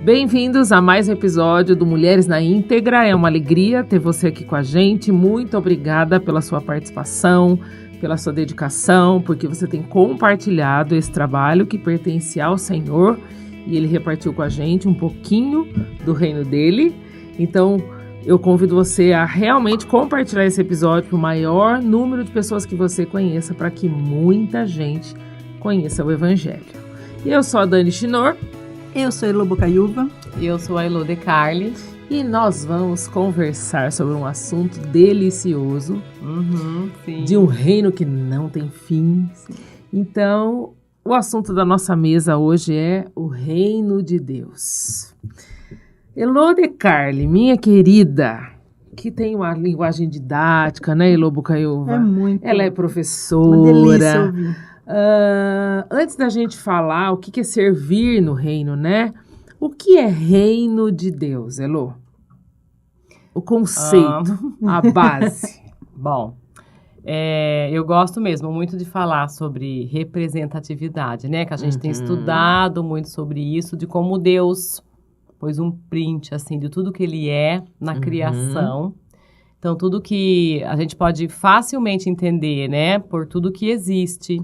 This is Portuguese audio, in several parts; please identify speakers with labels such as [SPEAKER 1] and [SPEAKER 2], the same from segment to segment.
[SPEAKER 1] Bem-vindos a mais um episódio do Mulheres na Íntegra. É uma alegria ter você aqui com a gente. Muito obrigada pela sua participação, pela sua dedicação, porque você tem compartilhado esse trabalho que pertence ao Senhor e Ele repartiu com a gente um pouquinho do reino dele. Então, eu convido você a realmente compartilhar esse episódio para o maior número de pessoas que você conheça, para que muita gente conheça o Evangelho. E eu sou a Dani Chinor.
[SPEAKER 2] Eu sou a Elo Bocaiúva.
[SPEAKER 3] E eu sou a Elo de Carli.
[SPEAKER 1] E nós vamos conversar sobre um assunto delicioso, de um reino que não tem fim. Sim. Então, o assunto da nossa mesa hoje é o reino de Deus. Elo de Carli, minha querida, que tem uma linguagem didática, né, Elo Bocaiúva?
[SPEAKER 2] É muito.
[SPEAKER 1] Ela é professora.
[SPEAKER 2] Uma delícia ouvir.
[SPEAKER 1] Antes da gente falar o que é servir no reino, né? O que é reino de Deus, Elo? O conceito, a base.
[SPEAKER 3] Bom, eu gosto mesmo muito de falar sobre representatividade, né? Que a gente tem estudado muito sobre isso, de como Deus pôs um print, assim, de tudo que Ele é na criação. Então, tudo que a gente pode facilmente entender, né? Por tudo que existe.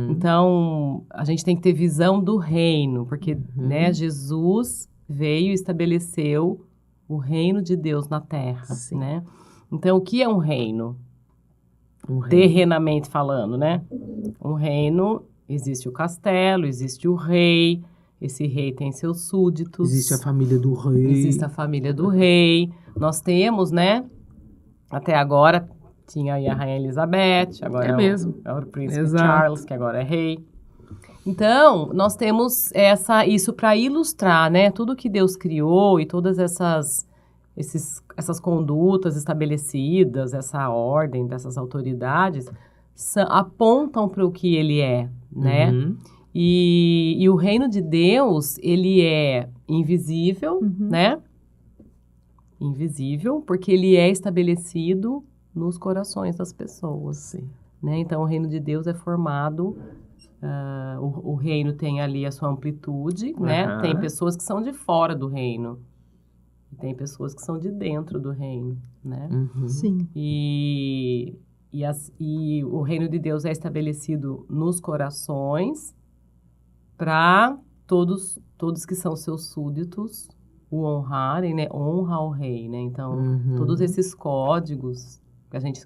[SPEAKER 3] Então, a gente tem que ter visão do reino, porque né, Jesus veio e estabeleceu o reino de Deus na Terra, né? Então, o que é um reino? Terrenamente falando, né? Um reino, existe o castelo, existe o rei, esse rei tem seus súditos.
[SPEAKER 1] Existe a família do rei.
[SPEAKER 3] Existe a família do rei. Nós temos, né? Até agora, tinha aí a Rainha Elizabeth, agora é o Príncipe Charles, que agora é rei. Então, nós temos isso para ilustrar, né? Tudo que Deus criou e todas essas condutas estabelecidas, essa ordem dessas autoridades, apontam para o que Ele é, né? E o reino de Deus, ele é invisível, né? Invisível, porque ele é estabelecido nos corações das pessoas, né? Então, o reino de Deus é formado, o reino tem ali a sua amplitude, né? Tem pessoas que são de fora do reino, tem pessoas que são de dentro do reino, né?
[SPEAKER 2] Sim.
[SPEAKER 3] E o reino de Deus é estabelecido nos corações para todos que são seus súditos o honrarem, né? Honra ao rei, né? Então, todos esses códigos que a gente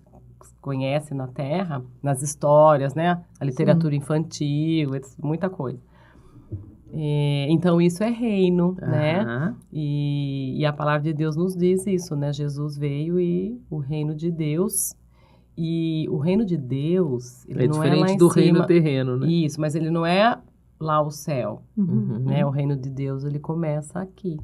[SPEAKER 3] conhece na Terra, nas histórias, né? A literatura infantil, muita coisa. Então, isso é reino, né? E a palavra de Deus nos diz isso, né? Jesus veio e o reino de Deus... E o reino de Deus, ele não é lá em cima. É diferente
[SPEAKER 1] do reino terreno, né?
[SPEAKER 3] Isso, mas ele não é lá o céu, né? O reino de Deus, ele começa aqui.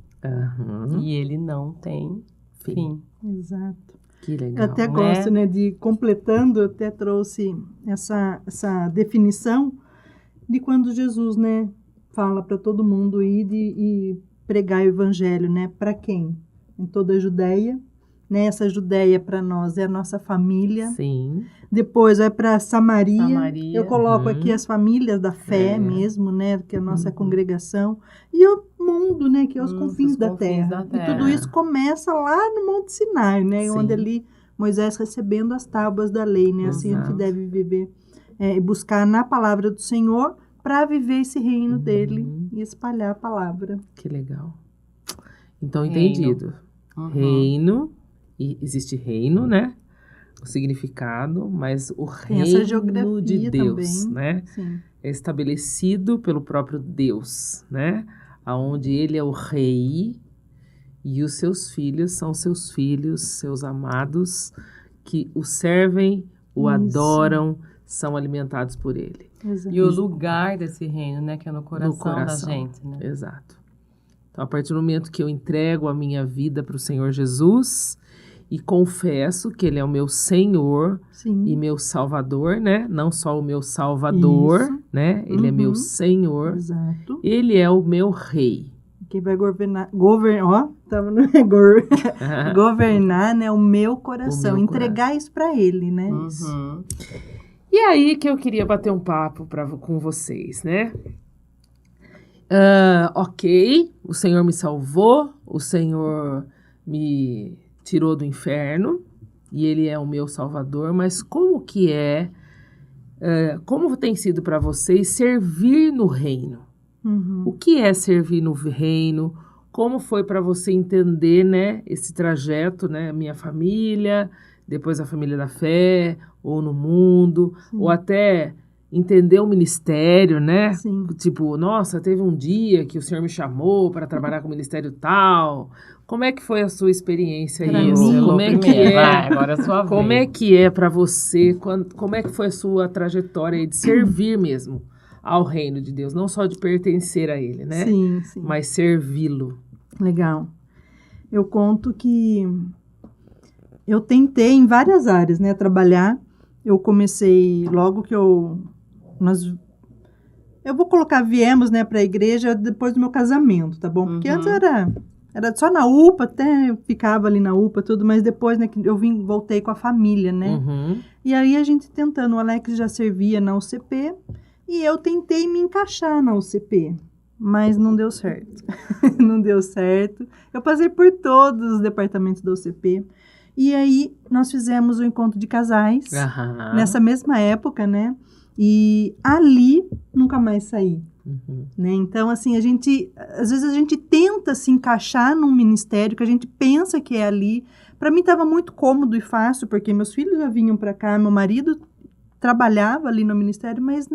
[SPEAKER 3] E ele não tem fim.
[SPEAKER 2] Exato.
[SPEAKER 1] Que legal.
[SPEAKER 2] Eu até gosto, né, completando, eu até trouxe essa definição de quando Jesus, né, fala para todo mundo ir e pregar o evangelho, né? Para quem? Em toda a Judéia. Né? Essa Judéia para nós é a nossa família.
[SPEAKER 1] Sim.
[SPEAKER 2] Depois vai para Samaria. Eu coloco aqui as famílias da fé mesmo, né? Que é a nossa congregação. E o mundo, né? Que é os confins da terra. E tudo isso começa lá no Monte Sinai, né? Onde ali Moisés recebendo as tábuas da lei, né? Assim a gente deve viver e buscar na palavra do Senhor para viver esse reino dele e espalhar a palavra.
[SPEAKER 1] Que legal. Então, entendido. Reino. E existe reino, né? O significado, mas o reino de Deus, também, né?
[SPEAKER 2] Sim.
[SPEAKER 1] É estabelecido pelo próprio Deus, né? Aonde Ele é o rei e os seus filhos são seus filhos, seus amados, que o servem, o adoram, são alimentados por Ele.
[SPEAKER 2] Exato.
[SPEAKER 3] E o lugar desse reino, né? Que é no coração da gente, né?
[SPEAKER 1] Exato. Então, a partir do momento que eu entrego a minha vida para o Senhor Jesus e confesso que Ele é o meu Senhor e meu Salvador, né? Não só o meu Salvador, né? Ele é meu Senhor.
[SPEAKER 2] Exato.
[SPEAKER 1] Ele é o meu Rei.
[SPEAKER 2] Que vai governar, governar, né? O meu coração. Entregar isso para Ele, né?
[SPEAKER 1] E aí que eu queria bater um papo com vocês, né? Ok, o Senhor me salvou, o Senhor me tirou do inferno e Ele é o meu Salvador, mas como tem sido para vocês servir no reino?
[SPEAKER 2] Uhum.
[SPEAKER 1] O que é servir no reino? Como foi para você entender, né, esse trajeto, né, minha família, depois a família da fé, ou no mundo, ou até entender o ministério, né?
[SPEAKER 2] Sim.
[SPEAKER 1] Tipo, nossa, teve um dia que o Senhor me chamou para trabalhar com o ministério tal. Como é que foi a sua experiência aí? Como é que é?
[SPEAKER 3] Vai, agora é a sua
[SPEAKER 1] Como
[SPEAKER 3] vez.
[SPEAKER 1] é que é para você? Como é que foi a sua trajetória aí de servir mesmo ao reino de Deus, não só de pertencer a Ele, né?
[SPEAKER 2] Sim.
[SPEAKER 1] Mas servi-lo.
[SPEAKER 2] Legal. Eu conto que eu tentei em várias áreas, né, trabalhar. Eu comecei logo que eu vou colocar, viemos, né, para a igreja depois do meu casamento, tá bom? Porque antes era só na UPA, até eu ficava ali na UPA, tudo, mas depois, né, que eu voltei com a família, né? E aí a gente tentando, o Alex já servia na UCP e eu tentei me encaixar na UCP, mas não deu certo. Não deu certo. Eu passei por todos os departamentos da UCP. E aí nós fizemos o encontro de casais, nessa mesma época, né? E ali nunca mais saí. Né? Então, assim, às vezes a gente tenta se encaixar num ministério que a gente pensa que é ali. Para mim estava muito cômodo e fácil, porque meus filhos já vinham para cá, meu marido trabalhava ali no ministério, mas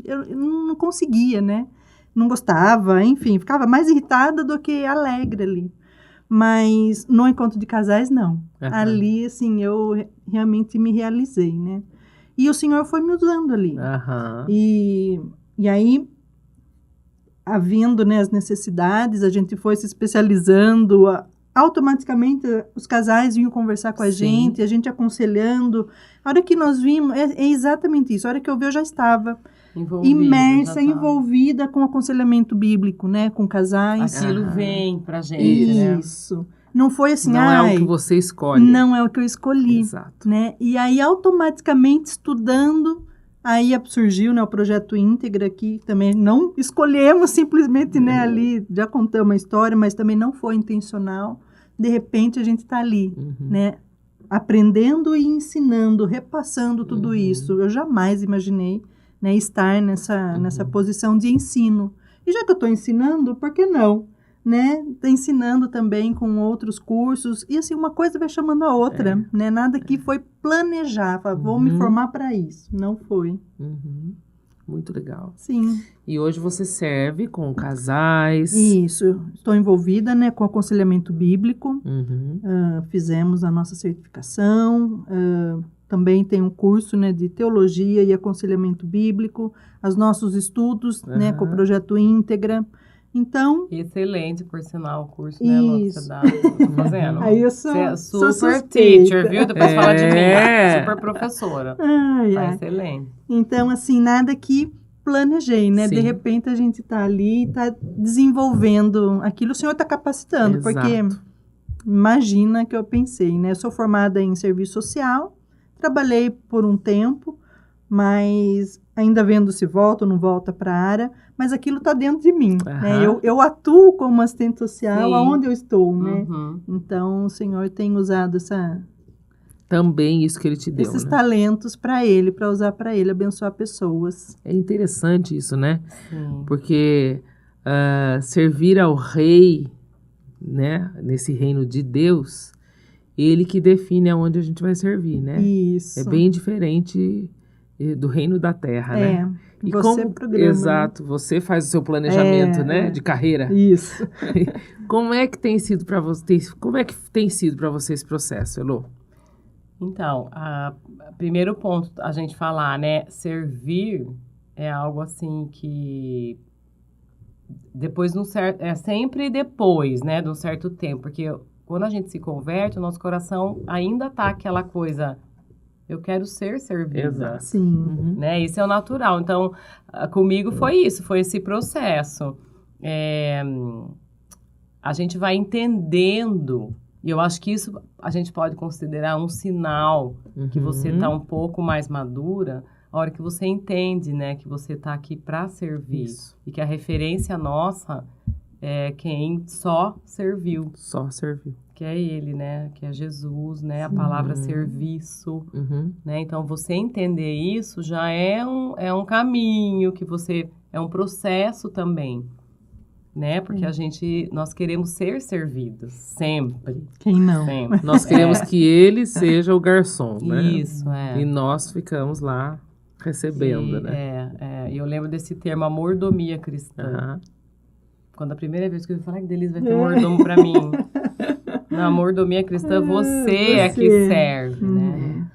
[SPEAKER 2] eu não conseguia, né? Não gostava, enfim, ficava mais irritada do que alegre ali. Mas no encontro de casais, não. Ali, assim, eu realmente me realizei, né? E o Senhor foi me usando ali. E aí, havendo, né, as necessidades, a gente foi se especializando. Automaticamente, os casais vinham conversar com a gente aconselhando. A hora que nós vimos, é exatamente isso. A hora que eu vi, eu já estava envolvida com aconselhamento bíblico, né? Com casais.
[SPEAKER 3] Aquilo vem pra gente, né?
[SPEAKER 2] Isso. Não foi assim,
[SPEAKER 1] não é o que você escolhe.
[SPEAKER 2] Não é o que eu escolhi.
[SPEAKER 1] Exato.
[SPEAKER 2] Né? E aí, automaticamente, estudando, aí surgiu, né, o Projeto Íntegra, que também não escolhemos simplesmente, né, ali, já contamos a história, mas também não foi intencional. De repente, a gente está ali, né? Aprendendo e ensinando, repassando tudo isso. Eu jamais imaginei, né, estar nessa posição de ensino. E já que eu estou ensinando, por que não? Né? Tá ensinando também com outros cursos. E assim, uma coisa vai chamando a outra. Né? Nada que foi planejar. Vou me formar para isso. Não foi.
[SPEAKER 1] Muito legal.
[SPEAKER 2] Sim.
[SPEAKER 1] E hoje você serve com casais.
[SPEAKER 2] Isso. Estou envolvida, né, com aconselhamento bíblico. Fizemos a nossa certificação. Também tem um curso, né, de teologia e aconselhamento bíblico. Os nossos estudos, né, com o Projeto Íntegra. Então...
[SPEAKER 3] Excelente, por sinal, o curso, né, Lu, você tá fazendo.
[SPEAKER 2] Aí eu
[SPEAKER 3] você é super teacher, viu? Depois fala de mim, super professora. Excelente.
[SPEAKER 2] Então, assim, nada que planejei, né? Sim. De repente a gente tá ali, tá desenvolvendo aquilo, o Senhor tá capacitando.
[SPEAKER 1] Exato.
[SPEAKER 2] Porque imagina que eu pensei, né? Eu sou formada em serviço social, trabalhei por um tempo, mas ainda vendo se volta ou não volta para a área, mas aquilo está dentro de mim, né? Eu atuo como assistente social aonde eu estou, né? Então, o Senhor tem usado
[SPEAKER 1] também isso que Ele te deu,
[SPEAKER 2] esses
[SPEAKER 1] né?
[SPEAKER 2] talentos para Ele, para usar para Ele, abençoar pessoas.
[SPEAKER 1] É interessante isso, né? Porque servir ao Rei, né? Nesse reino de Deus, Ele que define aonde a gente vai servir, né?
[SPEAKER 2] Isso.
[SPEAKER 1] É bem diferente do reino da terra, né?
[SPEAKER 2] E você programa.
[SPEAKER 1] Exato, né? Você faz o seu planejamento, né, de carreira.
[SPEAKER 2] Isso.
[SPEAKER 1] Como é que tem sido para você? Como é que tem sido para você esse processo, Elô?
[SPEAKER 3] Então, primeiro ponto a gente falar, né, servir é algo assim que depois é sempre depois, né, de um certo tempo, porque quando a gente se converte, o nosso coração ainda tá aquela coisa, eu quero ser servida.
[SPEAKER 1] Exato.
[SPEAKER 2] Sim.
[SPEAKER 3] Né? Isso é o natural. Então, comigo foi isso, foi esse processo. A gente vai entendendo, e eu acho que isso a gente pode considerar um sinal que você está um pouco mais madura, a hora que você entende, né, que você está aqui para servir.
[SPEAKER 1] Isso.
[SPEAKER 3] E que a referência nossa é quem só serviu.
[SPEAKER 1] Só serviu.
[SPEAKER 3] Que é ele, né? Que é Jesus, né? A palavra serviço, né? Então, você entender isso já é um caminho que você... É um processo também, né? Porque nós queremos ser servidos, sempre.
[SPEAKER 2] Quem não?
[SPEAKER 3] Sempre.
[SPEAKER 1] Nós queremos que ele seja o garçom, né?
[SPEAKER 3] Isso,
[SPEAKER 1] E nós ficamos lá recebendo, né?
[SPEAKER 3] E eu lembro desse termo, a mordomia cristã. Quando a primeira vez que eu falei, que delícia, vai ter mordomo para mim. Na mordomia cristã, você é que serve, né?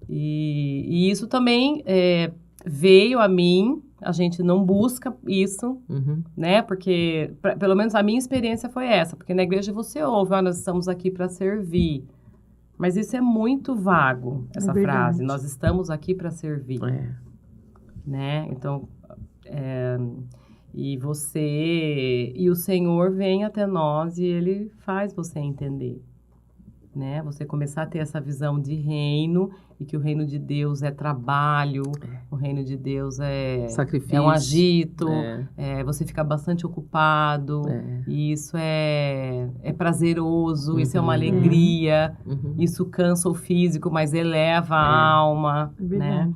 [SPEAKER 3] E isso também veio a mim, a gente não busca isso, né? Porque, pelo menos a minha experiência foi essa, porque na igreja você ouve, nós estamos aqui para servir. Mas isso é muito vago, essa frase. Nós estamos aqui para servir. Né? Então, e o Senhor vem até nós e Ele faz você entender, né? Você começar a ter essa visão de reino e que o reino de Deus é trabalho, o reino de Deus é sacrifício, é um agito, você fica bastante ocupado, e isso é prazeroso, isso é uma alegria, isso cansa o físico, mas eleva a alma, né?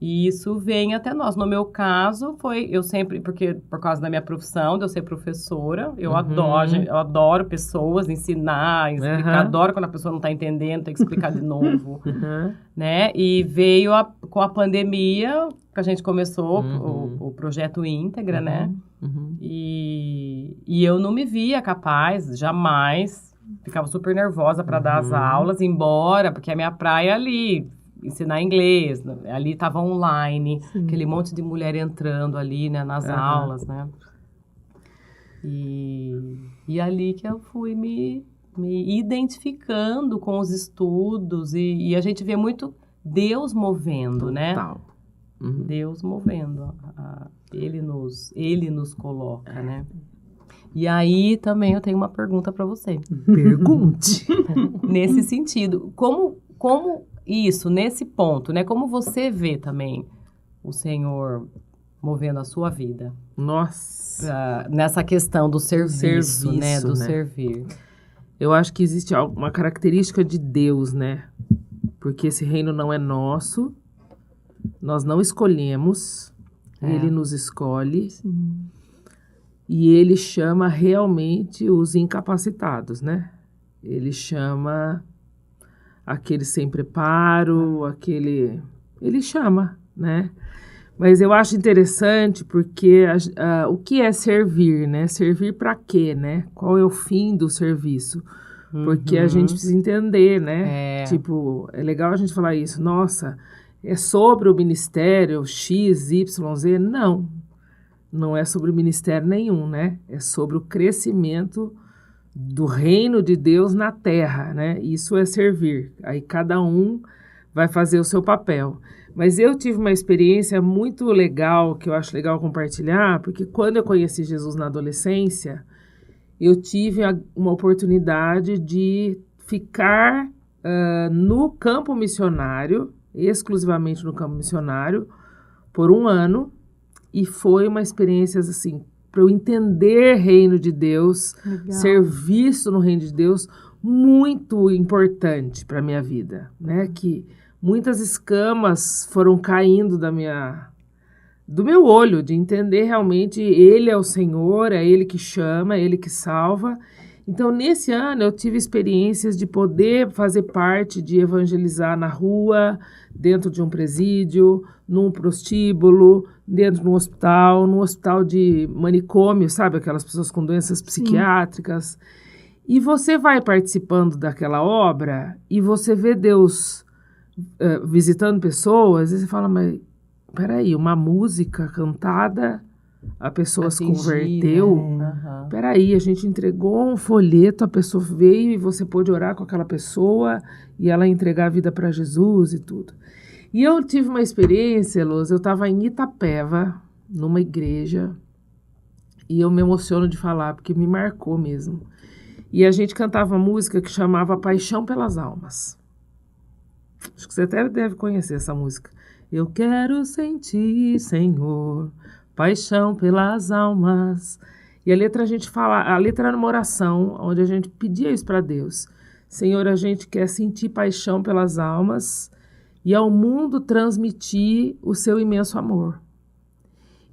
[SPEAKER 3] E isso vem até nós. No meu caso, eu sempre, porque por causa da minha profissão, de eu ser professora, eu adoro pessoas, ensinar, explicar, adoro quando a pessoa não está entendendo, tem que explicar de novo, né? E veio com a pandemia, que a gente começou o projeto Íntegra, né? E eu não me via capaz, jamais, ficava super nervosa para dar as aulas, embora, porque a minha praia é ali, ensinar inglês, ali estava online, aquele monte de mulher entrando ali, né, nas aulas, né, e ali que eu fui me identificando com os estudos, e a gente vê muito Deus movendo, né, Deus movendo, ele nos coloca, né. E aí também eu tenho uma pergunta para você.
[SPEAKER 1] Pergunte.
[SPEAKER 3] Nesse sentido, como isso, nesse ponto, né? Como você vê também o Senhor movendo a sua vida?
[SPEAKER 1] Nossa!
[SPEAKER 3] Nessa questão do serviço, né? Do servir.
[SPEAKER 1] Eu acho que existe uma característica de Deus, né? Porque esse reino não é nosso, nós não escolhemos, Ele nos escolhe. E Ele chama realmente os incapacitados, né? Ele chama aquele sem preparo, ele chama, né? Mas eu acho interessante porque o que é servir, né? Servir para quê, né? Qual é o fim do serviço? Porque a gente precisa entender, né? Tipo, é legal a gente falar isso. Nossa, é sobre o ministério X, Y, Z? Não é sobre ministério nenhum, né? É sobre o crescimento do reino de Deus na terra, né? Isso é servir. Aí cada um vai fazer o seu papel. Mas eu tive uma experiência muito legal, que eu acho legal compartilhar, porque quando eu conheci Jesus na adolescência, eu tive uma oportunidade de ficar no campo missionário, exclusivamente no campo missionário, por 1 ano, e foi uma experiência assim, para eu entender reino de Deus, ser visto no reino de Deus, muito importante para a minha vida, né? Que muitas escamas foram caindo do meu olho, de entender realmente Ele é o Senhor, é Ele que chama, é Ele que salva. Então, nesse ano, eu tive experiências de poder fazer parte de evangelizar na rua, dentro de um presídio, num prostíbulo, dentro de um hospital, num hospital de manicômio, sabe? Aquelas pessoas com doenças psiquiátricas. E você vai participando daquela obra e você vê Deus visitando pessoas e você fala, mas peraí, uma música cantada, a pessoa se converteu. Peraí, a gente entregou um folheto, a pessoa veio e você pôde orar com aquela pessoa e ela entregar a vida para Jesus e tudo. E eu tive uma experiência, Luz, eu estava em Itapeva, numa igreja, e eu me emociono de falar, porque me marcou mesmo. E a gente cantava uma música que chamava Paixão pelas Almas. Acho que você até deve conhecer essa música. Eu quero sentir, Senhor, paixão pelas almas. E a letra a letra era uma oração, onde a gente pedia isso para Deus. Senhor, a gente quer sentir paixão pelas almas e ao mundo transmitir o seu imenso amor.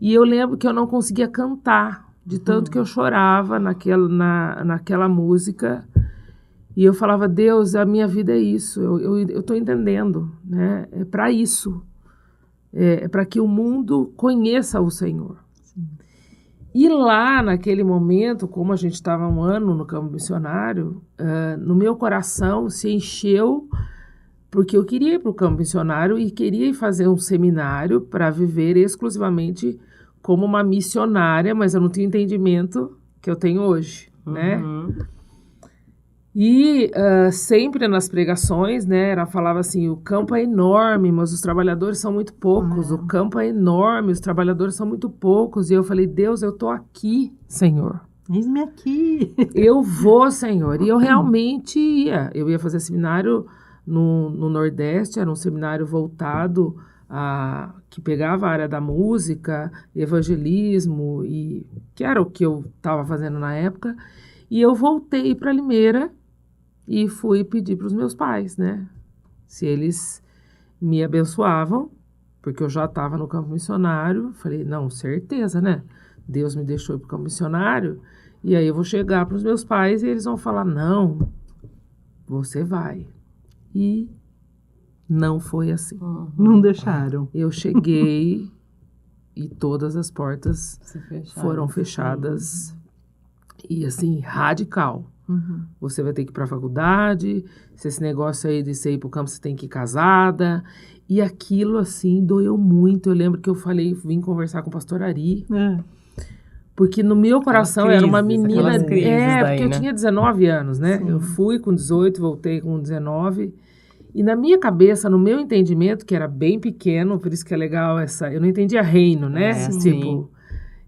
[SPEAKER 1] E eu lembro que eu não conseguia cantar, de tanto que eu chorava naquela música. E eu falava, Deus, a minha vida é isso, eu estou entendendo, né? É para isso, é para que o mundo conheça o Senhor. Sim. E lá, naquele momento, como a gente estava 1 ano no campo missionário, no meu coração se encheu, porque eu queria ir para o campo missionário e queria ir fazer um seminário para viver exclusivamente como uma missionária, mas eu não tinha entendimento que eu tenho hoje, né? E sempre nas pregações, né, ela falava assim, o campo é enorme, mas os trabalhadores são muito poucos. O campo é enorme, os trabalhadores são muito poucos. E eu falei, Deus, eu tô aqui, Senhor.
[SPEAKER 2] Eis-me aqui.
[SPEAKER 1] Eu vou, Senhor. E eu realmente ia. Eu ia fazer seminário no Nordeste, era um seminário voltado que pegava a área da música, evangelismo, e que era o que eu estava fazendo na época. E eu voltei para Limeira e fui pedir para os meus pais, né? Se eles me abençoavam, porque eu já estava no campo missionário. Falei, não, certeza, né? Deus me deixou ir para o campo missionário. E aí eu vou chegar para os meus pais e eles vão falar, não, você vai. E não foi assim.
[SPEAKER 2] Não deixaram.
[SPEAKER 1] Eu cheguei e todas as portas foram fechadas. E assim, radical. Você vai ter que ir para a faculdade, se esse negócio aí de você ir para o campo, você tem que ir casada. E aquilo, assim, doeu muito. Eu lembro que eu falei, vim conversar com o pastor Ari. Porque no meu coração era uma menina... porque eu tinha 19 anos, né? Sim. Eu fui com 18, voltei com 19. E na minha cabeça, no meu entendimento, que era bem pequeno, por isso que é legal eu não entendia reino, né? Tipo...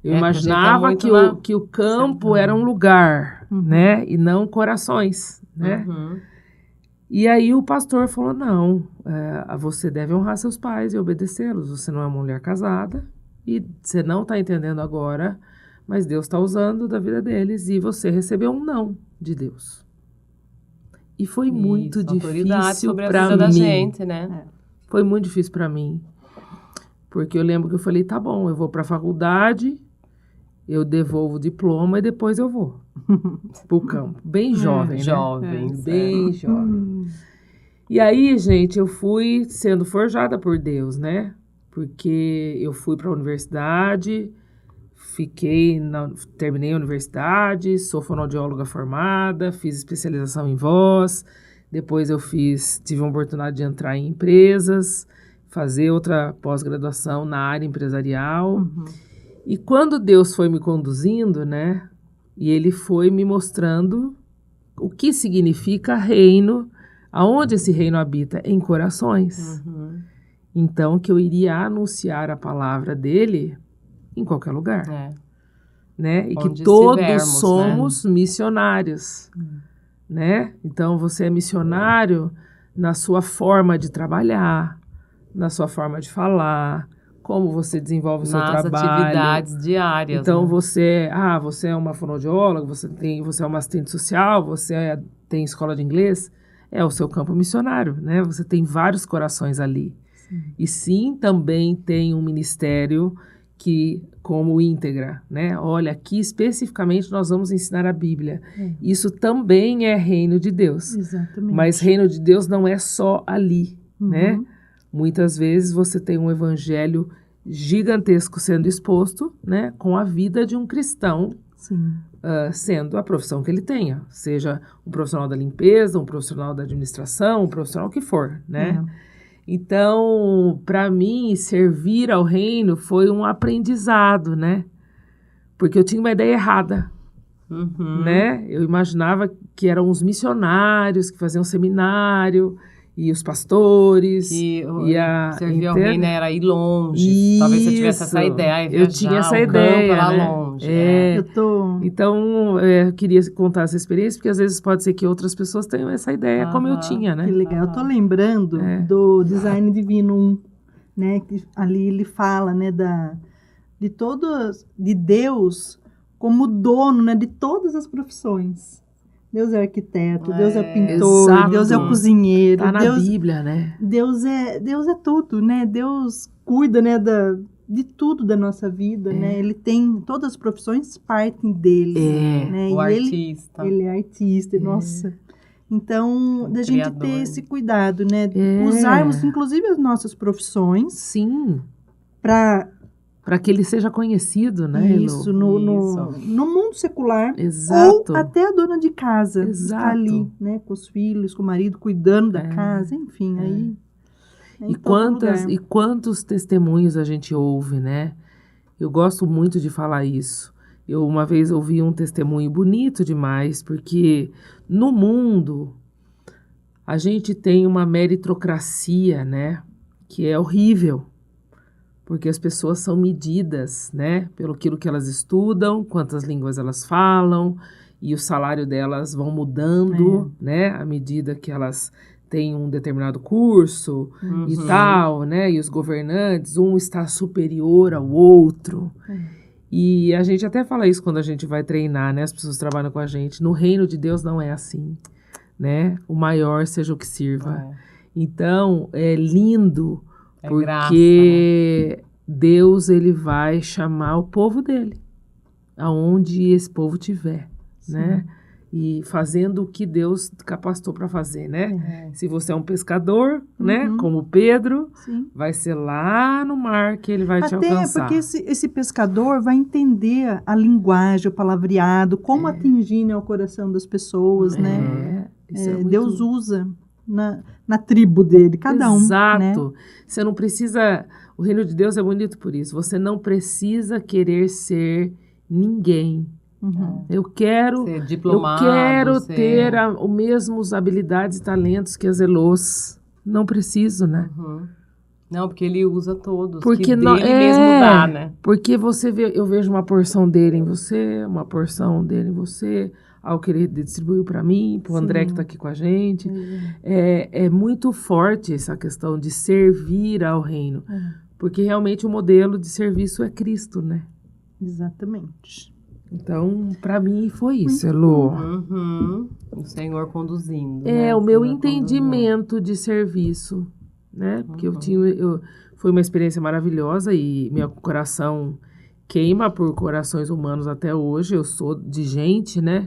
[SPEAKER 1] Eu imaginava que o campo era um lugar, né? E não corações, né? E aí o pastor falou, não, você deve honrar seus pais e obedecê-los. Você não é uma mulher casada e você não está entendendo agora, mas Deus está usando da vida deles e você recebeu um não de Deus. E foi muito difícil para mim.
[SPEAKER 3] Gente, né?
[SPEAKER 1] Foi muito difícil para mim. Porque eu lembro que eu falei, tá bom, eu vou para a faculdade... Eu devolvo o diploma e depois eu vou pro campo. Bem jovem, né? Bem jovem. E aí, gente, eu fui sendo forjada por Deus, né? Porque eu fui para a universidade, terminei a universidade, sou fonoaudióloga formada, fiz especialização em voz, depois eu tive a oportunidade de entrar em empresas, fazer outra pós-graduação na área empresarial. E quando Deus foi me conduzindo, né, e Ele foi me mostrando o que significa reino, aonde esse reino habita, em corações. Então, que eu iria anunciar a palavra dele em qualquer lugar. Né? E onde que todos somos missionários. Né? Então, você é missionário na sua forma de trabalhar, na sua forma de falar, como você desenvolve o seu trabalho.
[SPEAKER 3] Nas atividades diárias.
[SPEAKER 1] Então,
[SPEAKER 3] né?
[SPEAKER 1] você é uma fonoaudióloga, você é uma assistente social, você tem escola de inglês, é o seu campo missionário, né? Você tem vários corações ali. Sim. E sim, também tem um ministério como íntegra, né? Olha, aqui especificamente nós vamos ensinar a Bíblia. Isso também é reino de Deus.
[SPEAKER 2] Exatamente.
[SPEAKER 1] Mas reino de Deus não é só ali, né? Muitas vezes você tem um evangelho gigantesco sendo exposto, né, com a vida de um cristão, sendo a profissão que ele tenha, seja um profissional da limpeza, um profissional da administração, um profissional que for, né? Então, para mim, servir ao reino foi um aprendizado, né? Porque eu tinha uma ideia errada, né? Eu imaginava que eram os missionários que faziam seminário, e os pastores.
[SPEAKER 3] Servir ao reino era ir longe. Isso. Talvez você tivesse essa ideia.
[SPEAKER 1] Eu tinha essa ideia.
[SPEAKER 3] Lá
[SPEAKER 1] né?
[SPEAKER 3] longe.
[SPEAKER 1] Então, eu queria contar essa experiência, porque às vezes pode ser que outras pessoas tenham essa ideia, como eu tinha, né?
[SPEAKER 2] Que legal. Eu tô lembrando do Design Divino 1. né? Ali ele fala, né, de Deus como dono, né, de todas as profissões. Deus é arquiteto, Deus é pintor,
[SPEAKER 1] exato.
[SPEAKER 2] Deus é o cozinheiro.
[SPEAKER 1] Tá na
[SPEAKER 2] Deus,
[SPEAKER 1] Bíblia, né?
[SPEAKER 2] Deus é tudo, né? Deus cuida, né, de tudo da nossa vida, né? Ele tem, todas as profissões partem dele. Né?
[SPEAKER 3] O artista.
[SPEAKER 2] Ele é artista, nossa. Então, da gente ter esse cuidado, né? Usarmos, inclusive, as nossas profissões.
[SPEAKER 1] Sim.
[SPEAKER 2] Para
[SPEAKER 1] que ele seja conhecido, né,
[SPEAKER 2] Isso, no mundo secular.
[SPEAKER 1] Exato.
[SPEAKER 2] Ou até a dona de casa.
[SPEAKER 1] Exato.
[SPEAKER 2] Está ali, né, com os filhos, com o marido, cuidando da casa, enfim, aí...
[SPEAKER 1] E quantos testemunhos a gente ouve, né? Eu gosto muito de falar isso. Eu uma vez ouvi um testemunho bonito demais, porque no mundo a gente tem uma meritocracia, né? Que é horrível. Porque as pessoas são medidas, né, pelo aquilo que elas estudam, quantas línguas elas falam, e o salário delas vão mudando, né, à medida que elas têm um determinado curso e tal, né, e os governantes, um está superior ao outro. E a gente até fala isso quando a gente vai treinar, né, as pessoas trabalham com a gente. No reino de Deus não é assim, né, o maior seja o que sirva. Então, é lindo... Porque graça, né? Deus, ele vai chamar o povo dele, aonde esse povo tiver, né? E fazendo o que Deus capacitou para fazer, né? Se você é um pescador, né? Como Pedro, vai ser lá no mar que ele vai te alcançar.
[SPEAKER 2] Até porque esse pescador vai entender a linguagem, o palavreado, como atingir, né, o coração das pessoas, né? Deus usa... Na tribo dele, cada um.
[SPEAKER 1] Exato.
[SPEAKER 2] Né?
[SPEAKER 1] Você não precisa... O reino de Deus é bonito por isso. Você não precisa querer ser ninguém. Eu quero...
[SPEAKER 3] Ser diplomado,
[SPEAKER 1] ter os mesmos habilidades e talentos que as Elôs. Não preciso, né?
[SPEAKER 3] Não, porque ele usa todos.
[SPEAKER 1] Porque
[SPEAKER 3] que dele mesmo dá, né?
[SPEAKER 1] Porque eu vejo uma porção dele em você, uma porção dele em você... ao que ele distribuiu para mim, para o André que está aqui com a gente. É muito forte essa questão de servir ao reino. Porque realmente o modelo de serviço é Cristo, né?
[SPEAKER 2] Exatamente.
[SPEAKER 1] Então, para mim foi isso, Elô.
[SPEAKER 3] O Senhor conduzindo.
[SPEAKER 1] O meu entendimento de serviço, né? Porque foi uma experiência maravilhosa e meu coração queima por corações humanos até hoje. Eu sou de gente, né?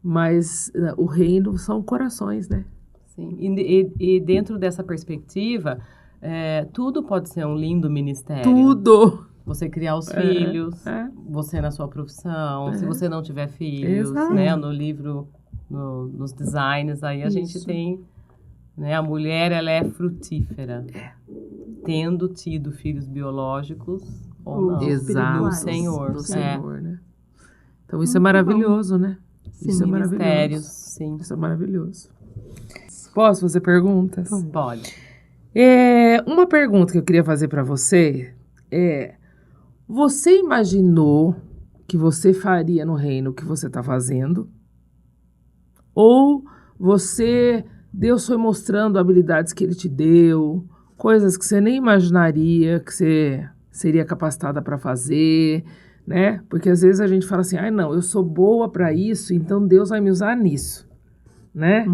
[SPEAKER 1] Mas o reino são corações, né?
[SPEAKER 3] Sim, e dentro dessa perspectiva, tudo pode ser um lindo ministério.
[SPEAKER 1] Tudo!
[SPEAKER 3] Você criar os filhos, você na sua profissão, se você não tiver filhos, né? No livro, nos designs, aí a gente tem... Né, a mulher, ela é frutífera. Tendo tido filhos biológicos ou não.
[SPEAKER 1] Exato.
[SPEAKER 3] Do Senhor.
[SPEAKER 1] Né? Então isso é maravilhoso, né?
[SPEAKER 3] Sim,
[SPEAKER 1] isso é maravilhoso.
[SPEAKER 3] Sim.
[SPEAKER 1] Isso é maravilhoso. Posso fazer perguntas?
[SPEAKER 3] Pode.
[SPEAKER 1] Uma pergunta que eu queria fazer para você é: você imaginou que você faria no reino o que você está fazendo? Ou Deus foi mostrando habilidades que Ele te deu, coisas que você nem imaginaria que você seria capacitada para fazer, né? Porque às vezes a gente fala assim, não, eu sou boa para isso, então Deus vai me usar nisso, né?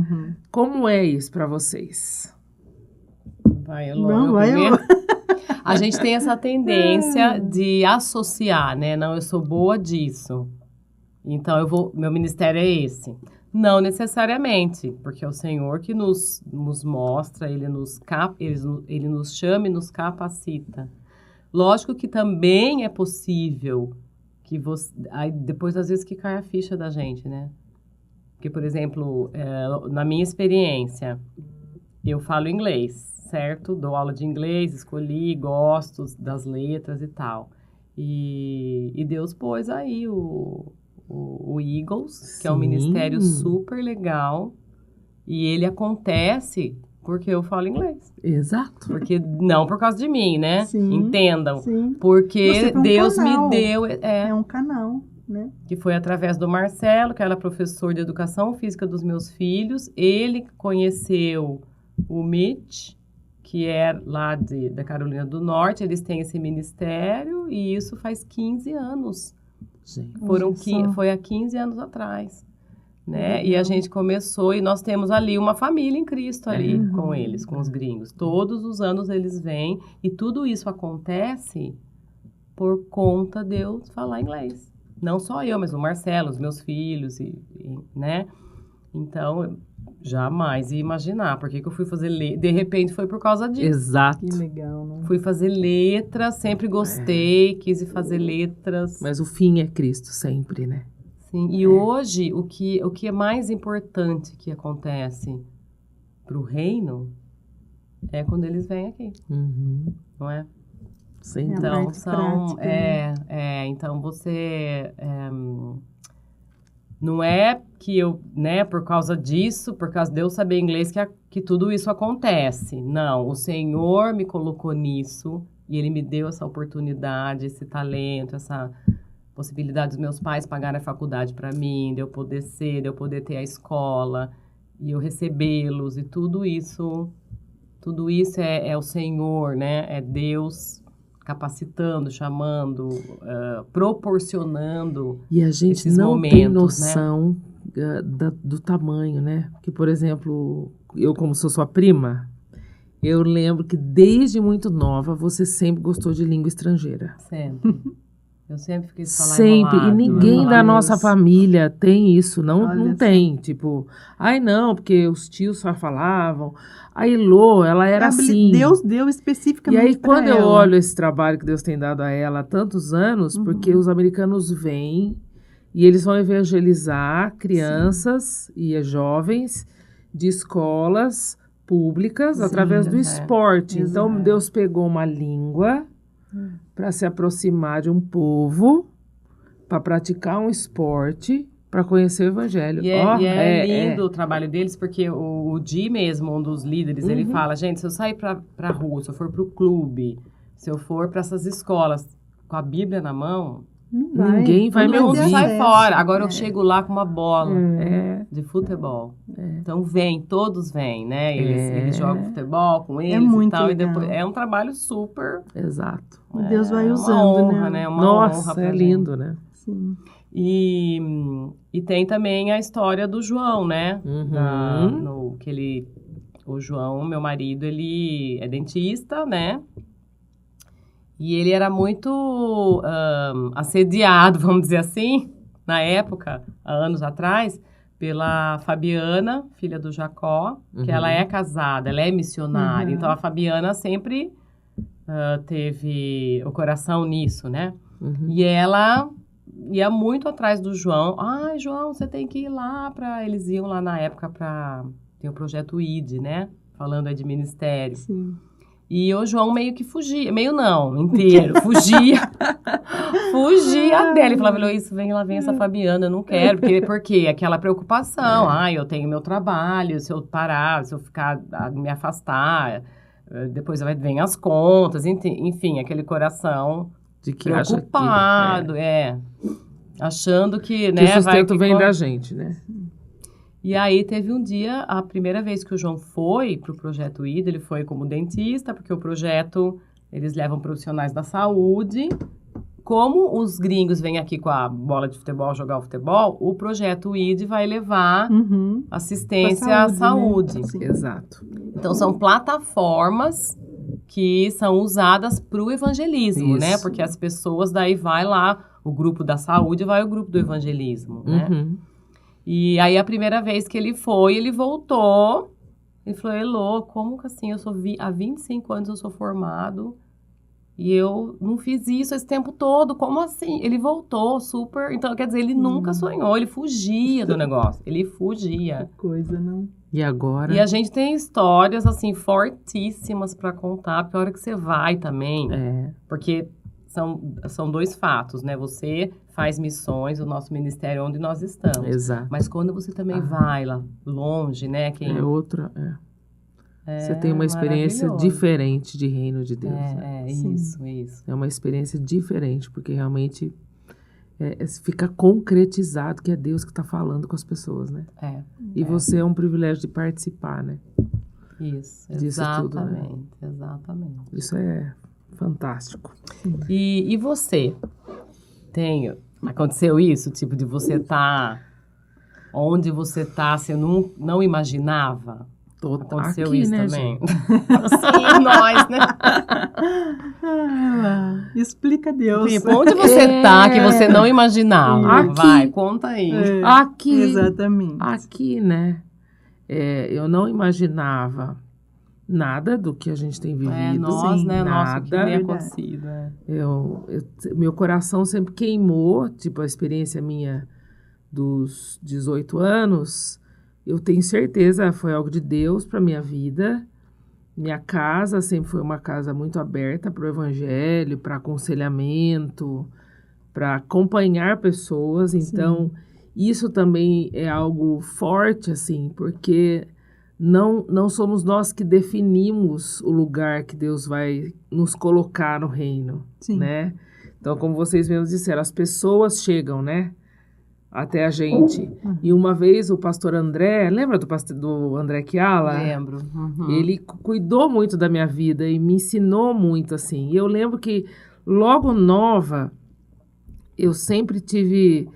[SPEAKER 1] Como é isso para vocês?
[SPEAKER 3] Vai, Elô. A gente tem essa tendência de associar, né? Não, eu sou boa disso, então meu ministério é esse. Não necessariamente, porque é o Senhor que nos mostra, Ele nos chama e nos capacita. Lógico que também é possível que você... Aí depois, às vezes, que cai a ficha da gente, né? Porque, por exemplo, na minha experiência, eu falo inglês, certo? Dou aula de inglês, escolhi, gosto das letras e tal. E Deus pôs aí o Eagles, que é um ministério super legal, e ele acontece porque eu falo inglês.
[SPEAKER 1] Exato.
[SPEAKER 3] Porque não por causa de mim, né? Entendam. Porque
[SPEAKER 2] um
[SPEAKER 3] Deus
[SPEAKER 2] canal.
[SPEAKER 3] me deu...
[SPEAKER 2] É um canal, né?
[SPEAKER 3] Que foi através do Marcelo, que era professor de educação física dos meus filhos. Ele conheceu o Mitch, que é lá da Carolina do Norte, eles têm esse ministério e isso faz 15 anos.
[SPEAKER 1] Sim.
[SPEAKER 3] Foi há 15 anos atrás. Né? E a gente começou e nós temos ali uma família em Cristo ali com eles, com os gringos. Todos os anos eles vêm e tudo isso acontece por conta de eu falar inglês. Não só eu, mas o Marcelo, os meus filhos, né? Então, jamais ia imaginar. Por que eu fui fazer letras? De repente, foi por causa disso.
[SPEAKER 1] Exato.
[SPEAKER 2] Que legal, né?
[SPEAKER 3] Fui fazer letras, sempre gostei, quis fazer letras.
[SPEAKER 1] Mas o fim é Cristo, sempre, né?
[SPEAKER 3] Sim. E hoje, o que é mais importante que acontece para o reino é quando eles vêm aqui. Não é?
[SPEAKER 1] Sim.
[SPEAKER 3] Então,
[SPEAKER 2] prática,
[SPEAKER 3] então você... não é que eu, né, por causa disso, por causa de eu saber inglês, que tudo isso acontece. Não, o Senhor me colocou nisso e Ele me deu essa oportunidade, esse talento, essa possibilidade dos meus pais pagarem a faculdade para mim, de eu poder ter a escola e eu recebê-los e tudo isso é o Senhor, né? É Deus capacitando, chamando, proporcionando
[SPEAKER 1] e a gente
[SPEAKER 3] esses
[SPEAKER 1] não
[SPEAKER 3] momentos,
[SPEAKER 1] tem noção, né? Do tamanho, né? Porque, por exemplo, eu como sou sua prima, eu lembro que desde muito nova você sempre gostou de língua estrangeira.
[SPEAKER 3] Sempre. Eu sempre quis falar
[SPEAKER 1] sempre,
[SPEAKER 3] enrolado,
[SPEAKER 1] e ninguém da nossa família tem isso, não tem, tipo, ai não, porque os tios só falavam, a Ilô, ela era assim.
[SPEAKER 2] Deus deu especificamente.
[SPEAKER 1] E aí quando eu
[SPEAKER 2] ela.
[SPEAKER 1] olho esse trabalho que Deus tem dado a ela há tantos anos, porque os americanos vêm e eles vão evangelizar crianças e jovens de escolas públicas através do esporte. Então Deus pegou uma língua para se aproximar de um povo, para praticar um esporte, para conhecer o evangelho.
[SPEAKER 3] E é lindo o trabalho deles, porque o Di mesmo, um dos líderes, ele fala, gente, se eu sair para rua, se eu for para o clube, se eu for para essas escolas com a Bíblia na mão,
[SPEAKER 1] ninguém vai me ouvir.
[SPEAKER 3] Sai fora. Agora eu chego lá com uma bola de futebol. Então todos vêm, né? Eles jogam futebol com eles
[SPEAKER 2] muito
[SPEAKER 3] e tal.
[SPEAKER 2] legal.
[SPEAKER 3] E depois é um trabalho super.
[SPEAKER 1] Exato.
[SPEAKER 2] Deus vai usando,
[SPEAKER 3] uma honra, né? Uma
[SPEAKER 1] Nossa,
[SPEAKER 3] honra
[SPEAKER 1] é lindo, né?
[SPEAKER 2] Sim.
[SPEAKER 3] E tem também a história do João, né? O João, meu marido, ele é dentista, né? E ele era muito assediado, vamos dizer assim, na época, há anos atrás, pela Fabiana, filha do Jacó, que ela é casada, ela é missionária. Então, a Fabiana sempre teve o coração nisso, né? E ela ia muito atrás do João. Ai, João, você tem que ir lá para... Eles iam lá na época para... Tem o projeto ID, né? Falando aí de ministério.
[SPEAKER 2] Sim.
[SPEAKER 3] E o João meio que fugia, meio não, inteiro, fugia dela. Ele falava, lá vem essa Fabiana, eu não quero, porque aquela preocupação, eu tenho meu trabalho, se eu parar, se eu ficar, me afastar, depois vem as contas, enfim, aquele coração
[SPEAKER 1] de que
[SPEAKER 3] preocupado, achando que, né,
[SPEAKER 1] o sustento vem da gente, né?
[SPEAKER 3] E aí teve um dia, a primeira vez que o João foi para o Projeto ID, ele foi como dentista, porque o projeto, eles levam profissionais da saúde. Como os gringos vêm aqui com a bola de futebol, jogar o futebol, o Projeto ID vai levar assistência à saúde.
[SPEAKER 2] Né?
[SPEAKER 1] Exato.
[SPEAKER 3] Então, são plataformas que são usadas para o evangelismo, né? Porque as pessoas daí vai lá, o grupo da saúde vai o grupo do evangelismo, né? E aí, a primeira vez que ele foi, ele voltou. Ele falou, Elô, como que assim? Há 25 anos eu sou formado e eu não fiz isso esse tempo todo. Como assim? Ele voltou super... Então, quer dizer, ele nunca sonhou. Ele fugia do negócio. Ele fugia.
[SPEAKER 2] Que coisa, não?
[SPEAKER 1] E agora?
[SPEAKER 3] E a gente tem histórias, assim, fortíssimas para contar. Porque a hora que você vai também... Porque... São dois fatos, né? Você faz missões, o nosso ministério onde nós estamos.
[SPEAKER 1] Exato.
[SPEAKER 3] Mas quando você também vai lá longe, né?
[SPEAKER 1] É outra... Você tem uma experiência diferente de reino de Deus.
[SPEAKER 3] Isso.
[SPEAKER 1] É uma experiência diferente, porque realmente fica concretizado que é Deus que está falando com as pessoas, né? E você é um privilégio de participar, né?
[SPEAKER 3] Isso,
[SPEAKER 1] disso tudo, né?
[SPEAKER 3] Exatamente.
[SPEAKER 1] Isso é fantástico.
[SPEAKER 3] E você? Aconteceu isso? Tipo, de você estar onde você está, você não imaginava? Aconteceu
[SPEAKER 1] aqui,
[SPEAKER 3] isso
[SPEAKER 1] né,
[SPEAKER 3] também? Sim, nós, né?
[SPEAKER 2] Explica Deus.
[SPEAKER 3] Tipo, onde você está que você não imaginava?
[SPEAKER 1] Aqui.
[SPEAKER 3] Vai, conta aí.
[SPEAKER 1] Aqui.
[SPEAKER 2] Exatamente.
[SPEAKER 1] Aqui, né? Eu não imaginava nada do que a gente tem vivido.
[SPEAKER 3] Nós, né?
[SPEAKER 1] Nada.
[SPEAKER 3] Nossa, o que tem acontecido.
[SPEAKER 1] Meu coração sempre queimou, tipo, a experiência minha dos 18 anos, eu tenho certeza, foi algo de Deus para minha vida. Minha casa sempre foi uma casa muito aberta para o evangelho, para aconselhamento, para acompanhar pessoas. Então, isso também é algo forte, assim, porque não somos nós que definimos o lugar que Deus vai nos colocar no reino, né? Então, como vocês mesmos disseram, as pessoas chegam, né, até a gente. E uma vez o pastor André, lembra do André Chiala?
[SPEAKER 3] Lembro.
[SPEAKER 1] Ele cuidou muito da minha vida e me ensinou muito, assim. E eu lembro que, logo nova, eu sempre tive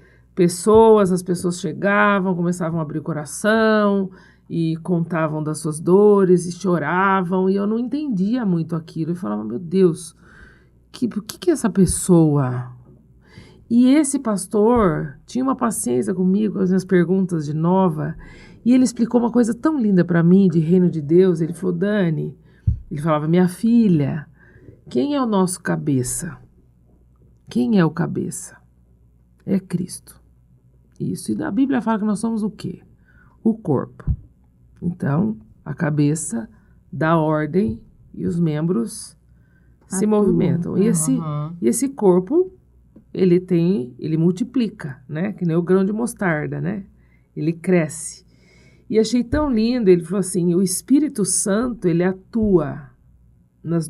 [SPEAKER 1] as pessoas chegavam, começavam a abrir o coração e contavam das suas dores e choravam, e eu não entendia muito aquilo. Eu falava, meu Deus, por que essa pessoa... E esse pastor tinha uma paciência comigo, as minhas perguntas de nova, e ele explicou uma coisa tão linda para mim, de reino de Deus. Ele falou, Dani, ele falava, minha filha, quem é o nosso cabeça? Quem é o cabeça? É Cristo. Isso, e a Bíblia fala que nós somos o quê? O corpo. Então, a cabeça dá ordem e os membros se movimentam. E esse corpo... ele multiplica, né? Que nem o grão de mostarda, né? Ele cresce. E achei tão lindo, ele falou assim, o Espírito Santo, ele atua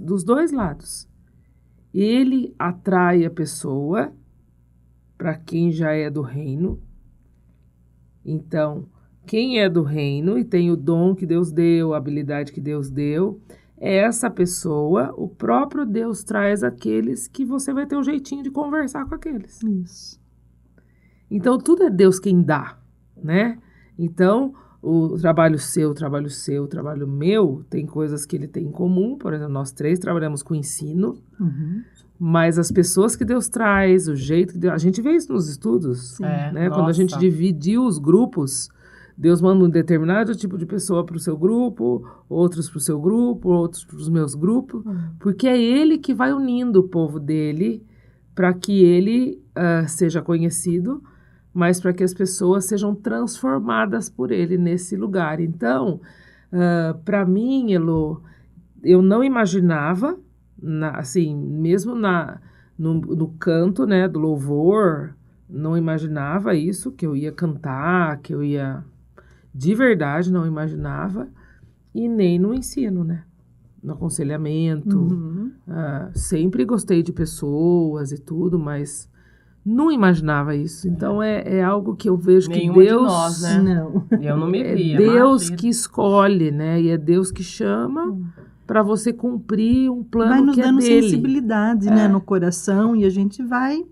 [SPEAKER 1] dos dois lados. Ele atrai a pessoa para quem já é do reino. Então, quem é do reino e tem o dom que Deus deu, a habilidade que Deus deu, essa pessoa, o próprio Deus traz aqueles que você vai ter um jeitinho de conversar com aqueles.
[SPEAKER 2] Isso.
[SPEAKER 1] Então, tudo é Deus quem dá, né? Então, o trabalho seu, o trabalho meu, tem coisas que ele tem em comum. Por exemplo, nós três trabalhamos com ensino, mas as pessoas que Deus traz, o jeito que Deus... A gente vê isso nos estudos, né? Quando a gente dividiu os grupos... Deus manda um determinado tipo de pessoa para o seu grupo, outros para o seu grupo, outros para os meus grupos, porque é Ele que vai unindo o povo dele para que Ele seja conhecido, mas para que as pessoas sejam transformadas por Ele nesse lugar. Então, para mim, Elô, eu não imaginava, assim, mesmo no canto, né, do louvor, não imaginava isso, que eu ia cantar, que eu ia... De verdade, não imaginava, e nem no ensino, né? No aconselhamento. Sempre gostei de pessoas e tudo, mas não imaginava isso. Então, é algo que eu vejo
[SPEAKER 3] Nenhuma
[SPEAKER 1] que Deus...
[SPEAKER 3] de nós, né?
[SPEAKER 2] Não.
[SPEAKER 3] Eu não me via.
[SPEAKER 1] É Deus que escolhe, né? E é Deus que chama para você cumprir um plano que é dele. Vai nos dando
[SPEAKER 2] sensibilidade, né? No coração, e a gente vai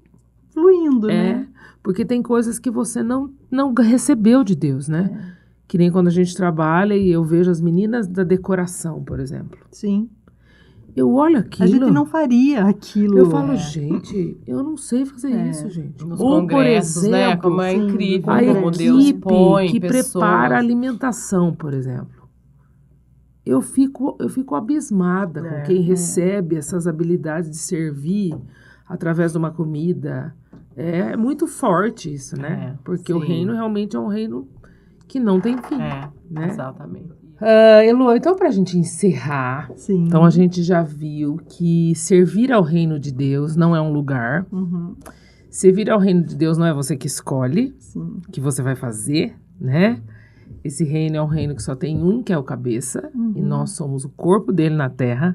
[SPEAKER 2] fluindo, né?
[SPEAKER 1] Porque tem coisas que você não recebeu de Deus, né? Que nem quando a gente trabalha e eu vejo as meninas da decoração, por exemplo.
[SPEAKER 2] Sim.
[SPEAKER 1] Eu olho aquilo...
[SPEAKER 2] A gente não faria aquilo.
[SPEAKER 1] Eu falo, gente, eu não sei fazer isso, gente.
[SPEAKER 3] Nos
[SPEAKER 1] Ou, por exemplo,
[SPEAKER 3] né? Como é incrível
[SPEAKER 1] a
[SPEAKER 3] como Deus
[SPEAKER 1] equipe
[SPEAKER 3] põe
[SPEAKER 1] que
[SPEAKER 3] pessoas.
[SPEAKER 1] prepara a alimentação, por exemplo. Eu fico abismada com quem recebe essas habilidades de servir através de uma comida. É muito forte isso, né? Porque o reino realmente é um reino que não tem fim. Né?
[SPEAKER 3] Exatamente.
[SPEAKER 1] Elô, então para a gente encerrar, então a gente já viu que servir ao reino de Deus não é um lugar. Servir ao reino de Deus não é você que escolhe que você vai fazer, né? Esse reino é um reino que só tem um, que é o cabeça, e nós somos o corpo dele na terra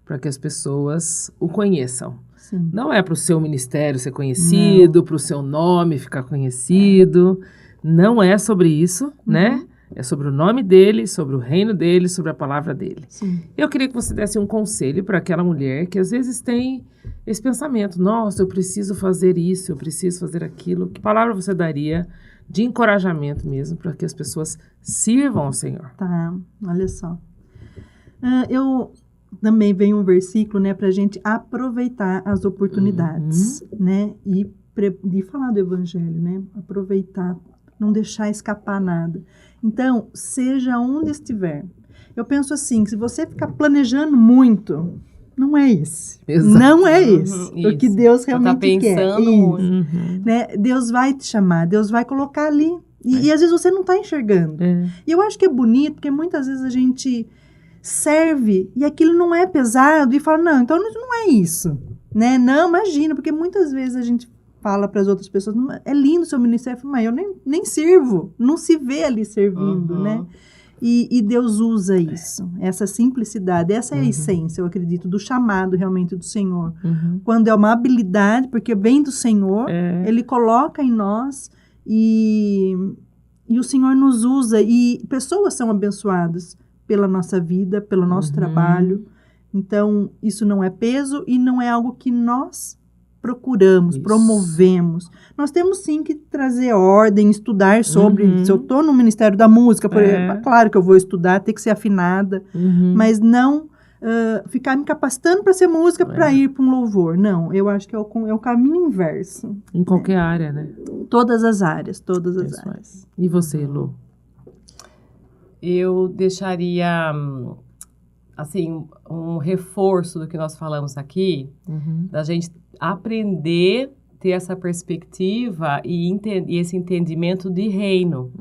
[SPEAKER 1] para que as pessoas o conheçam. Não é para o seu ministério ser conhecido, para o seu nome ficar conhecido. Não é sobre isso, né? É sobre o nome dele, sobre o reino dele, sobre a palavra dele.
[SPEAKER 2] Sim.
[SPEAKER 1] Eu queria que você desse um conselho para aquela mulher que às vezes tem esse pensamento, nossa, eu preciso fazer isso, eu preciso fazer aquilo. Que palavra você daria de encorajamento mesmo para que as pessoas sirvam ao Senhor?
[SPEAKER 2] Tá, olha só. Eu também venho um versículo, né, para a gente aproveitar as oportunidades, né, e falar do evangelho, né, aproveitar, não deixar escapar nada. Então, seja onde estiver. Eu penso assim, que se você ficar planejando muito, não é esse.
[SPEAKER 1] Exato.
[SPEAKER 2] Não é esse. O que Deus realmente quer.
[SPEAKER 3] Muito.
[SPEAKER 2] Né? Deus vai te chamar, Deus vai colocar ali. E às vezes você não está enxergando. E eu acho que é bonito, porque muitas vezes a gente serve e aquilo não é pesado e fala, não, então não é isso. Né? Não, imagina, porque muitas vezes a gente fala para as outras pessoas, é lindo o seu ministério, mas eu nem sirvo, não se vê ali servindo, né? E Deus usa isso, essa simplicidade, essa é a essência, eu acredito, do chamado realmente do Senhor. Quando é uma habilidade, porque vem do Senhor, Ele coloca em nós e o Senhor nos usa e pessoas são abençoadas pela nossa vida, pelo nosso trabalho. Então, isso não é peso e não é algo que nós procuramos, promovemos. Nós temos sim que trazer ordem, estudar sobre. Se eu estou no Ministério da Música, por exemplo, claro que eu vou estudar, tem que ser afinada, mas não ficar me capacitando para ser música para ir para um louvor. Não, eu acho que é o caminho inverso.
[SPEAKER 1] Em qualquer área, né?
[SPEAKER 2] Todas as áreas, todas as áreas.
[SPEAKER 1] E você, Lu?
[SPEAKER 3] Eu deixaria, assim, um reforço do que nós falamos aqui, da gente aprender, ter essa perspectiva e esse entendimento de reino,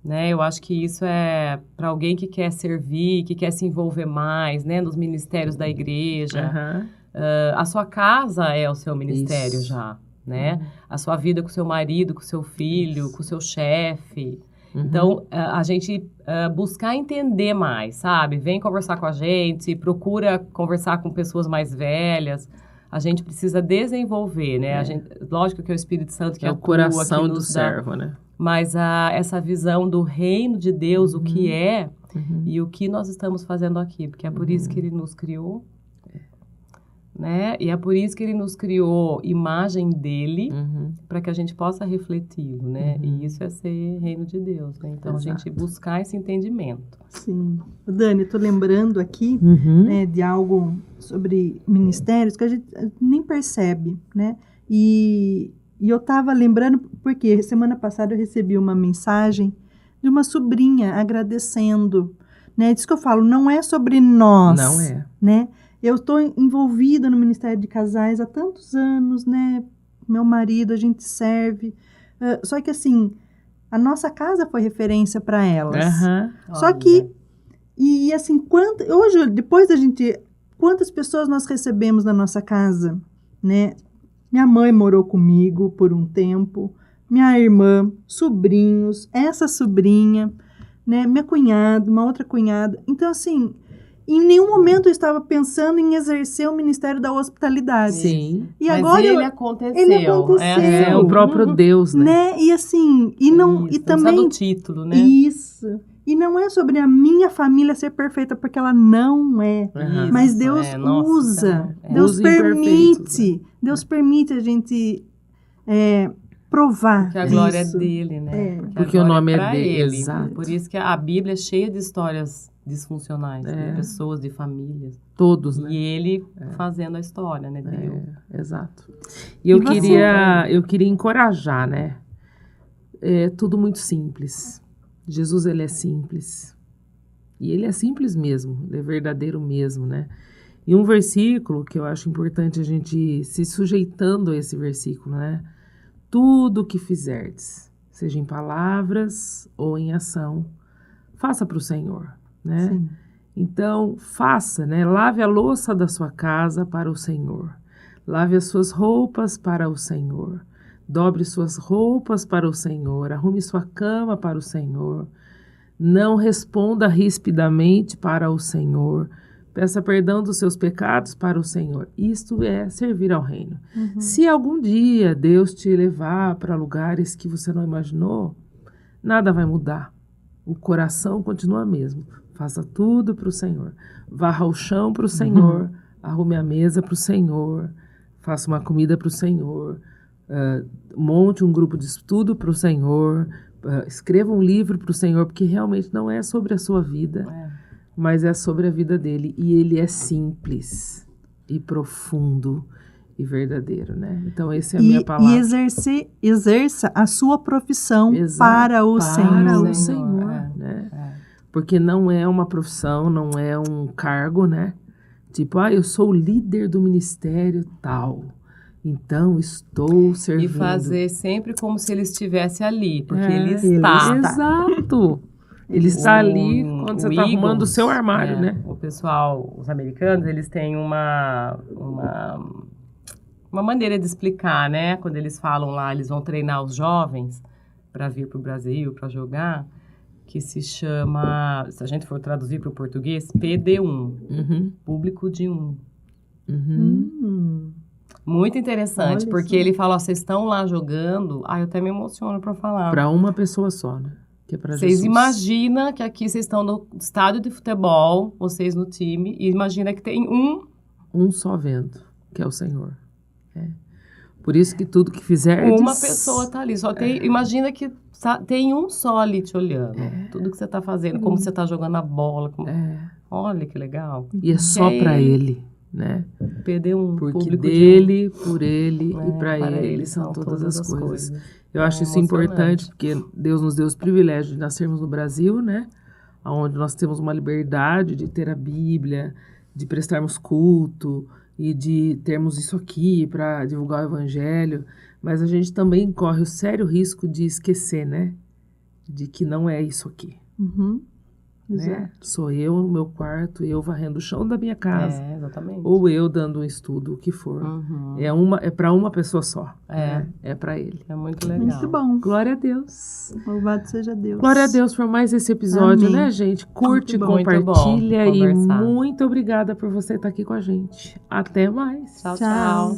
[SPEAKER 3] né? Eu acho que isso é para alguém que quer servir, que quer se envolver mais, né? Nos ministérios da igreja. A sua casa é o seu ministério já, né? A sua vida com o seu marido, com o seu filho, com o seu chefe. Então, a gente buscar entender mais, sabe? Vem conversar com a gente, procura conversar com pessoas mais velhas. A gente precisa desenvolver, né? Lógico que é o Espírito Santo que
[SPEAKER 1] é o coração do servo, né?
[SPEAKER 3] Mas essa visão do reino de Deus, o que é e o que nós estamos fazendo aqui. Porque é por isso que Ele nos criou, né? E é por isso que Ele nos criou imagem dele, para que a gente possa refleti-lo, né? E isso é ser reino de Deus, né? Então, a gente buscar esse entendimento.
[SPEAKER 2] Sim. Dani, estou lembrando aqui né, de algo sobre ministérios que a gente nem percebe, né? E eu estava lembrando, porque semana passada eu recebi uma mensagem de uma sobrinha agradecendo, né? Diz que eu falo, não é sobre nós.
[SPEAKER 1] Não é.
[SPEAKER 2] Né? Eu estou envolvida no Ministério de Casais há tantos anos, né? Meu marido, a gente serve. Só que, assim, a nossa casa foi referência para elas. Só que, e assim, hoje, depois da gente, quantas pessoas nós recebemos na nossa casa, né? Minha mãe morou comigo por um tempo, minha irmã, sobrinhos, essa sobrinha, né? Minha cunhada, uma outra cunhada. Então, assim, em nenhum momento eu estava pensando em exercer o ministério da hospitalidade.
[SPEAKER 1] Sim.
[SPEAKER 2] E
[SPEAKER 3] mas
[SPEAKER 2] agora
[SPEAKER 3] ele aconteceu.
[SPEAKER 1] É o próprio Deus, né?
[SPEAKER 2] E assim, e não
[SPEAKER 3] Isso,
[SPEAKER 2] e também
[SPEAKER 3] do título, né?
[SPEAKER 2] Isso. E não é sobre a minha família ser perfeita, porque ela não é. Mas Deus usa. Deus permite. Deus permite a gente provar.
[SPEAKER 3] Porque a glória é dele, né?
[SPEAKER 1] Porque o nome é dele. Exato.
[SPEAKER 3] Por isso que a Bíblia é cheia de histórias disfuncionais, de pessoas, de famílias.
[SPEAKER 1] Todos, né?
[SPEAKER 3] E ele fazendo a história, né?
[SPEAKER 1] Exato. E eu queria encorajar, né? É tudo muito simples. Jesus, ele é simples. E ele é simples mesmo, ele é verdadeiro mesmo, né? E um versículo que eu acho importante a gente se sujeitando a esse versículo, né? Tudo que fizerdes, seja em palavras ou em ação, faça para o Senhor, né?
[SPEAKER 2] Sim.
[SPEAKER 1] Então, faça, né? Lave a louça da sua casa para o Senhor. Lave as suas roupas para o Senhor. Dobre suas roupas para o Senhor. Arrume sua cama para o Senhor. Não responda rispidamente para o Senhor. Peça perdão dos seus pecados para o Senhor. Isto é servir ao reino. Se algum dia Deus te levar para lugares que você não imaginou, nada vai mudar. O coração continua mesmo. Faça tudo para o Senhor. Varra o chão para o Senhor. Arrume a mesa para o Senhor. Faça uma comida para o Senhor. Monte um grupo de estudo para o Senhor. Escreva um livro para o Senhor, porque realmente não é sobre a sua vida, mas é sobre a vida dele. E ele é simples e profundo e verdadeiro, né? Então, essa é a minha palavra.
[SPEAKER 2] E exerça a sua profissão para o Senhor.
[SPEAKER 1] Para o Senhor, né? Porque não é uma profissão, não é um cargo, né? Tipo, eu sou o líder do ministério tal, então estou servindo.
[SPEAKER 3] E fazer sempre como se ele estivesse ali, porque ele está.
[SPEAKER 1] Exato. Ele está ali quando você está arrumando o seu armário, né?
[SPEAKER 3] O pessoal, os americanos, eles têm uma maneira de explicar, né? Quando eles falam lá, eles vão treinar os jovens para vir para o Brasil, para jogar, que se chama, se a gente for traduzir para o português, PD1, público de 1. Muito interessante, porque ele fala, vocês estão lá jogando, eu até me emociono para falar.
[SPEAKER 1] Para uma pessoa só, né? Que é para Jesus.
[SPEAKER 3] Vocês imaginam que aqui vocês estão no estádio de futebol, vocês no time, e imagina que tem um
[SPEAKER 1] só vento, que é o Senhor. Por isso que tudo que fizer...
[SPEAKER 3] Uma pessoa está ali, só tem, imagina que tem um só ali te olhando, tudo que você está fazendo, como você está jogando a bola, olha que legal.
[SPEAKER 1] E é só para ele, né?
[SPEAKER 3] PD1,
[SPEAKER 1] porque dele, por ele e para ele são todas as coisas. Eu acho isso importante, porque Deus nos deu os privilégios de nascermos no Brasil, né? Onde nós temos uma liberdade de ter a Bíblia, de prestarmos culto e de termos isso aqui para divulgar o Evangelho, mas a gente também corre o sério risco de esquecer, né? De que não é isso aqui. Né? Sou eu no meu quarto, eu varrendo o chão da minha casa.
[SPEAKER 3] Exatamente.
[SPEAKER 1] Ou eu dando um estudo, o que for. É para uma pessoa só. Né? É para ele.
[SPEAKER 3] É muito legal.
[SPEAKER 2] Muito bom.
[SPEAKER 1] Glória a Deus.
[SPEAKER 2] Louvado seja Deus.
[SPEAKER 1] Glória a Deus por mais esse episódio, né, gente? Curte, compartilha e muito obrigada por você estar aqui com a gente. Até mais.
[SPEAKER 3] Tchau.